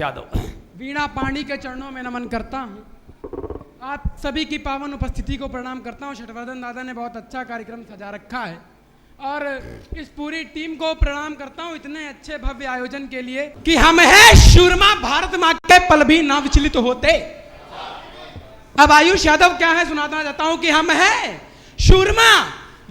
यादव वीणा पाणी के चरणों में नमन करता हूँ। आप सभी की पावन उपस्थिति को प्रणाम करता हूँ। शठवर्धन दादा ने बहुत अच्छा कार्यक्रम सजा रखा है और इस पूरी टीम को प्रणाम करता हूँ इतने अच्छे भव्य आयोजन के लिए कि हम है शूरमा, भारत माँ के पल भी ना विचलित होते। अब आयुष यादव क्या है सुनाना चाहता हूँ कि हम है शूरमा,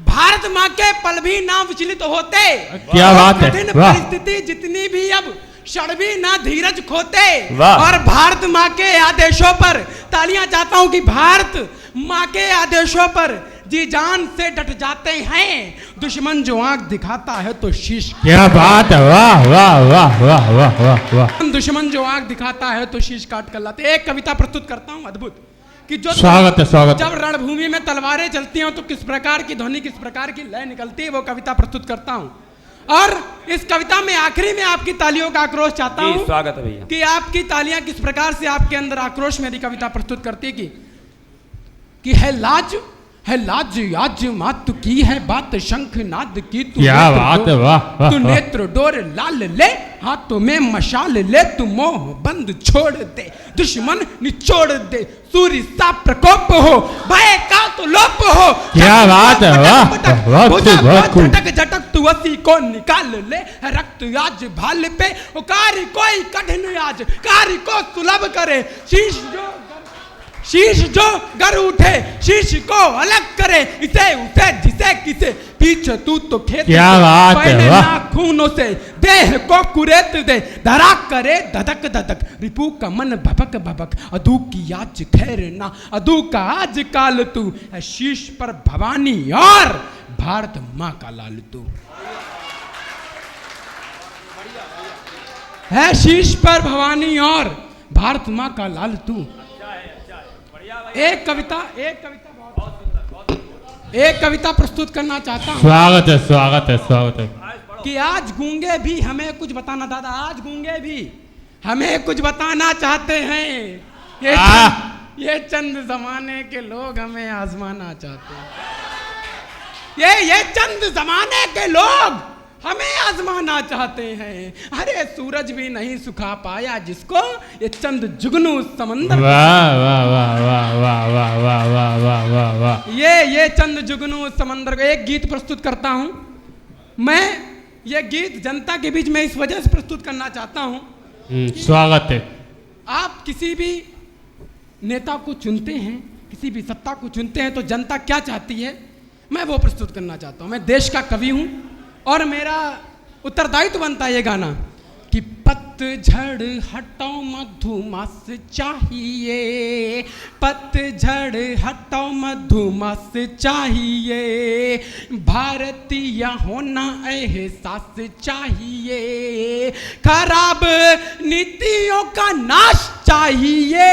भारत माँ के पल भी ना विचलित होते। क्या बात है, कठिन वाह। परिस्थिति जितनी भी अब क्षण भी ना धीरज खोते वाह। और भारत माँ के आदेशों पर तालियां चाहता हूं कि भारत माँ के आदेशों पर जी जान से डट जाते हैं। दुश्मन जो आंख दिखाता है तो शीश, क्या बात है, वाह वाह वाह वाह वाह वाह वाह। दुश्मन जो आंख दिखाता है तो शीश काट कर लाते। एक कविता प्रस्तुत करता हूं अद्भुत कि जो स्वागत है, स्वागत है। जब रणभूमि में तलवारें चलती हैं तो किस प्रकार की ध्वनि, किस प्रकार की लय निकलती है, वो कविता प्रस्तुत करता हूं। और इस कविता में आखिरी में आपकी तालियों का आक्रोश चाहता हूं। स्वागत है भैया कि आपकी तालियां किस प्रकार से आपके अंदर आक्रोश मेरी कविता प्रस्तुत करती है कि है लाज आज मात की है बात शंख नाद की तू क्या नेत्र बात डोर- है, वाह वाह, तू वाह। नेत्र डोर लाल ले, हाथों में मशाल ले, तू मोह बंद छोड़ दे, दुश्मन निचोड़ दे, सूर्य सा प्रकोप हो, भय का तो लोप हो। क्या बात है, वाह, बहुत खूब, बहुत खूब। झटक झटक तू असी को निकाल ले, रक्त आज भाल पे ओ कार्य कोई कठिन आज कार्य को सुलभ करे। शीश जो गर उठे शीश को अलग करे, इसे उसे जिसे किसे पीछे तू तो खेत क्या बात है, पहने वाह। नाखूनों से देह को कुरेत दे, धरा करे धधक धधक, रिपू का मन भभक भभक, अदू की आज खैर ना अदू का आज काल तू है, शीश पर भवानी और भारत माँ का लाल तू है, शीश पर भवानी और भारत माँ का लाल तू। एक कविता प्रस्तुत करना चाहता हूँ। स्वागत है, स्वागत है, स्वागत है। कि आज गूंगे भी हमें कुछ बताना, दादा आज गूंगे भी हमें कुछ बताना चाहते हैं। ये चंद जमाने के लोग हमें आजमाना चाहते हैं। ये चंद जमाने के लोग हमें आजमाना चाहते हैं। अरे सूरज भी नहीं सुखा पाया जिसको ये चंद जुगनू समंदर। वाह वाह वाह वाह वाह वाह वाह वाह वाह वाह वाह। ये चंद जुगनू समंदर को एक गीत प्रस्तुत करता हूं। मैं ये गीत जनता के बीच में इस वजह से प्रस्तुत करना चाहता हूं। स्वागत है। आप किसी भी नेता को चुनते हैं, किसी भी सत्ता को चुनते हैं तो जनता क्या चाहती है, मैं वो प्रस्तुत करना चाहता हूं। मैं देश का कवि हूं और मेरा उत्तरदायित्व बनता है ये गाना कि पतझड़ हटाओ मधुमास चाहिए, पतझड़ हटाओ मधुमास चाहिए, भारतीय होना एहसास चाहिए, खराब नीतियों का नाश चाहिए,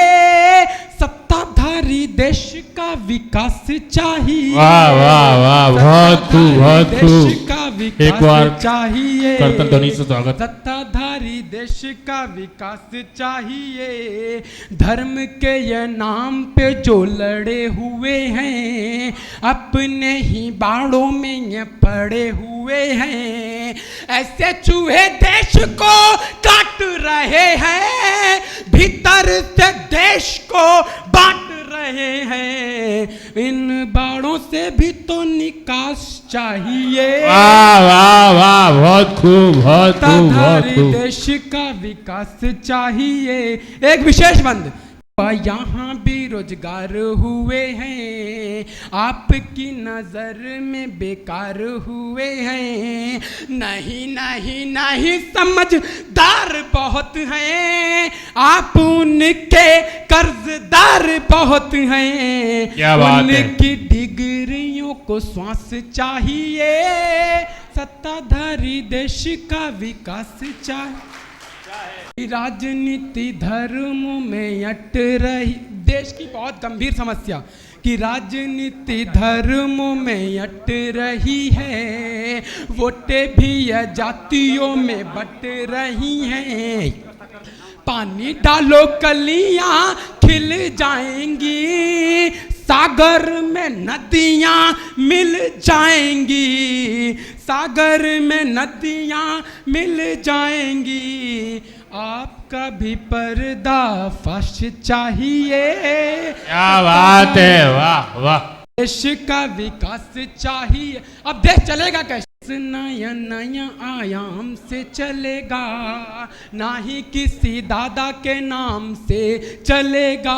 सत्ताधारी देश का विकास चाहिए। वाह वाह वाह, बहुत खूब, बहुत देश खूब। का एक बार विकास चाहिए, कर्तन ध्वनि से स्वागत। सत्ताधारी देश का विकास चाहिए, धर्म के ये नाम पे जो लड़े हुए हैं, अपने ही बाड़ों में ये पड़े हुए हैं, ऐसे चूहे देश को काट रहे हैं, भीतर से देश को बांट रहे हैं, इन बाड़ों से भी तो निकास चाहिए। वाह वाह वाह, बहुत खूब, बहुत खूब, बहुत खूब। देश का विकास चाहिए। एक विशेष बंद, यहाँ बेरोजगार हुए हैं, आपकी नजर में बेकार हुए हैं, नहीं नहीं नहीं समझदार बहुत हैं, आप उनके कर्जदार बहुत हैं, क्या बात है। उनकी डिग्रियों को श्वास चाहिए, सत्ताधारी देश का विकास चाहिए। राजनीति धर्म में अट रही, देश की बहुत गंभीर समस्या कि राजनीति धर्म में अट रही है, वोटें भी जातियों में बट रही हैं, पानी डालो कलियां खिल जाएंगी, सागर में नदियां मिल जाएंगी, सागर में नदियां मिल जाएंगी, आप का भी पर्दाफाश चाहिए। क्या बात है, वाह वाह। देश का विकास चाहिए। अब देश चलेगा कैसे? नया नया आयाम से चलेगा, ना ही किसी दादा के नाम से चलेगा,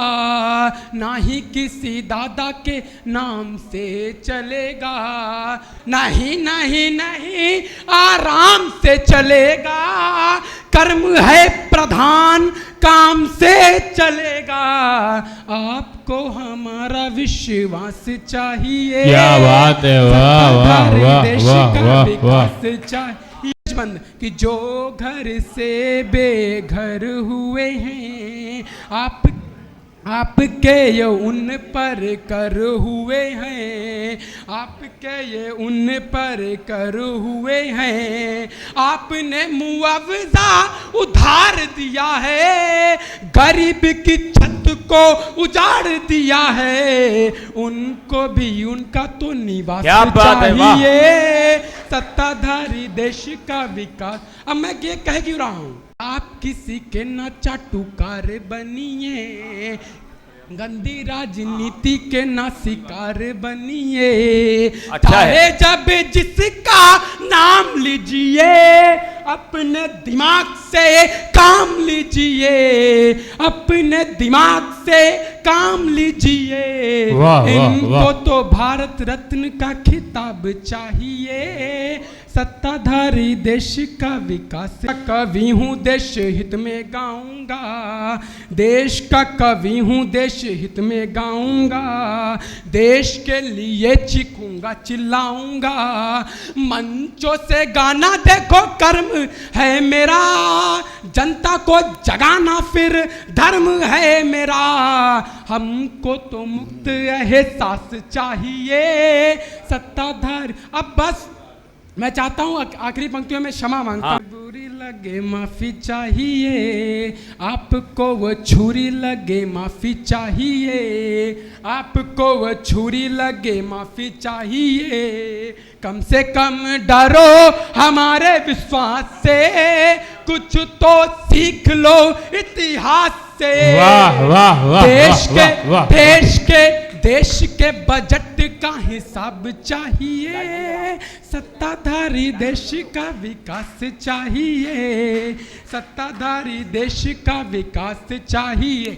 ना ही किसी दादा के नाम से चलेगा, नहीं नहीं नहीं आराम से चलेगा। कर्म है प्रधान, काम से चलेगा। आपको हमारा विश्वास चाहिए। क्या बात है, वाह वाह वाह वाह वाह वाह। कि जो घर से बेघर हुए हैं, आपके ये उन पर कर हुए हैं, आपके ये उन पर कर हुए हैं। आपने मुआवजा उधार दिया है, गरीब की छत को उजाड़ दिया है। उनको भी उनका तो निवास चाहिए। सत्ताधारी देश का विकास। अब मैं ये कह क्यों रहा हूं? आप किसी के न चाटुकार बनिए, गंदी राजनीति के ना शिकार बनिए। अच्छा है। जब जिसका नाम लीजिए, अपने दिमाग से काम लीजिए, अपने दिमाग से काम लीजिए। इनको तो भारत रत्न का खिताब चाहिए। सत्ताधारी देश का विकास। कवि हूँ देश हित में गाऊंगा, देश का कवि हूँ देश हित में गाऊंगा। देश के लिए चीखूंगा चिल्लाऊंगा, मंचों से गाना देखो कर्म है मेरा। जनता को जगाना फिर धर्म है मेरा। हमको तो मुक्त एहसास चाहिए। सत्ताधारी। अब बस मैं चाहता हूं आखिरी पंक्तियों में क्षमा मांगता हूं। बुरी लगे माफी चाहिए, आपको वो छुरी लगे माफी चाहिए, आपको वो छुरी लगे माफी चाहिए। कम से कम डरो हमारे विश्वास से, कुछ तो सीख लो इतिहास से। वाह वाह वाह। देश के बजट का हिसाब चाहिए। सत्ताधारी देश का विकास चाहिए। सत्ताधारी देश का विकास चाहिए।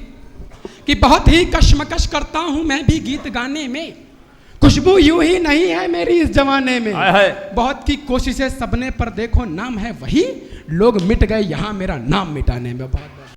कि बहुत ही कशमकश करता हूं मैं भी गीत गाने में, खुशबू यूं ही नहीं है मेरी इस जमाने में। बहुत की कोशिशें सबने पर देखो नाम है वही, लोग मिट गए यहां मेरा नाम मिटाने में। बहुत